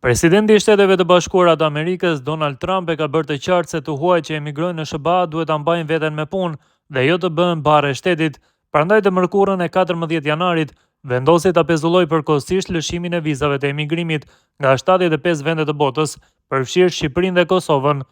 Presidenti i Shteteve të Bashkuara të Amerikës, Donald Trump, e ka bërë të qartë se të huaj që emigrojnë në SBA duhet ta mbajnë veten me punë dhe jo të bëhen barre e shtetit. Prandaj të mërkurën e 14 janarit vendosi ta pezullojë përkohësisht lëshimin e vizave të emigrimit nga 75 vende të botës, përfshirë Shqipërinë dhe Kosovën.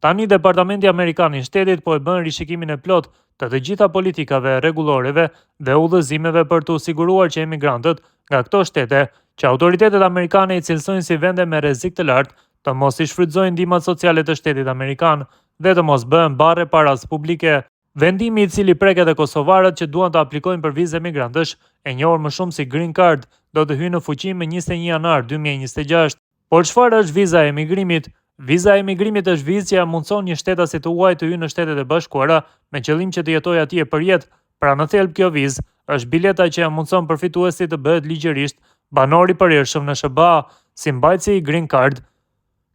Tani Departamenti Amerikan i Shtetit po e bën rishikimin e plot të të gjitha politikave rregulloreve dhe udhëzimeve për të siguruar që emigrantët nga këto shtete, që autoritetet amerikane i cilësojnë si vende me rrezik të lartë, të mos i shfrytëzojnë ndihmat sociale të shtetit amerikan dhe të mos bëhen barre paras publike. Vendimi i cili prek edhe kosovarët që duan të aplikojnë për vizë emigrantësh, e njohur më shumë si Green Card, do të hyjë në fuqi me 21 janar 2026. Por çfarë është viza e emigrimit? Viza e emigrimit është vizë që ja mundson një shtetasit të huaj të hyjë në Shtetet e Bashkuara me qëllim që të jetojë atje për jetë. Pra në thelb kjo vizë është bileta që ja mundson përfituesit të bëhet ligjërisht banor i përhershëm në SBA, si mbajtësi i Green Card.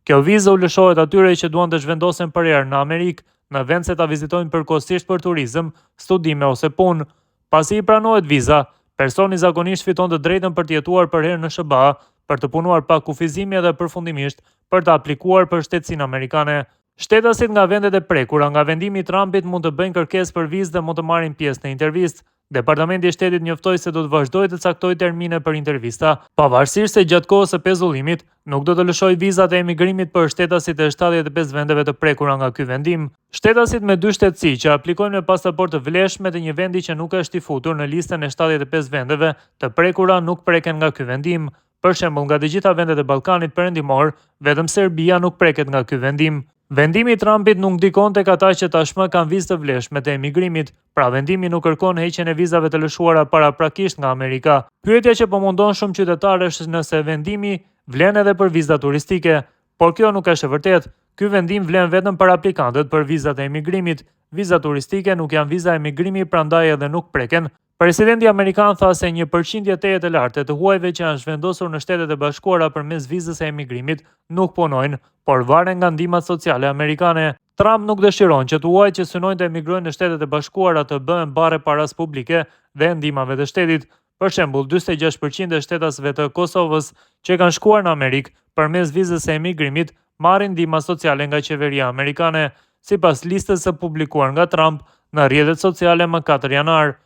Kjo vizë u lëshohet atyre që duan të zhvendosen për herë në Amerikë, në vend se ta vizitojnë përkohësisht për turizëm, studime ose punë. Pasi i pranohet viza, personi zakonisht fiton të drejtën për të jetuar për herë në SBA, për të punuar pa kufizimi edhe përfundimisht për të aplikuar për shtetësinë amerikane. Shtetasit nga vendet e prekura nga vendimi i Trumpit mund të bëjnë kërkesë për vizë dhe mund të marrin pjesë në intervistë. Departamenti i Shtetit njoftoi se do të vazhdojë të caktojë termine për intervista, pavarësisht se gjatë kohës së pezullimit nuk do të lëshojë vizat e emigrimit për shtetasit e 75 vendeve të prekura nga ky vendim. Shtetasit me 2 shtetësi që aplikojnë me pasaportë të vlefshme të një vendi që nuk është i futur në listën e 75 vendeve të prekura nuk preken nga ky vendim. Për shembull, nga të gjitha vendet e Ballkanit Perëndimor, vetëm Serbia nuk preket nga ky vendim. Vendimi i Trumpit nuk ndikon tek ata që tashmë kanë vizë të vlefshme të emigrimit, pra vendimi nuk kërkon heqjen e vizave të lëshuara paraprakisht nga Amerika. Pyetja që po mundon shumë qytetarë është nëse vendimi vlen edhe për viza turistike, por kjo nuk është e vërtetë. Ky vendim vlen vetëm për aplikantët për vizat e emigrimit. Viza turistike nuk janë viza emigrimi, prandaj edhe nuk preken. Presidenti amerikan tha se një përqindje tejet e lartë të huajve që janë zhvendosur në Shtetet e Bashkuara përmes vizës së emigrimit nuk punojnë, por varen nga ndihmat sociale amerikane. Trump nuk dëshiron që të huajt që synojnë të emigrojnë në Shtetet e Bashkuara të bëhen barre paras publike dhe ndihmave të shtetit. Për shembull, 46% e shtetasve të Kosovës që kanë shkuar në Amerikë përmes vizës së emigrimit marrin ndihma sociale nga qeveria amerikane, sipas listës së publikuar nga Trump në rrjetet sociale më 4 janar.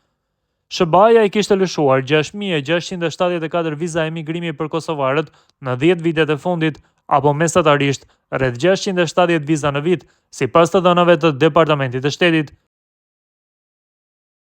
SBA-ja i kishte lëshuar 6.674 viza emigrimi për kosovarët në 10 vitet e fundit, apo mesatarisht rreth 670 viza në vit, sipas të dhënave të Departamentit të Shtetit.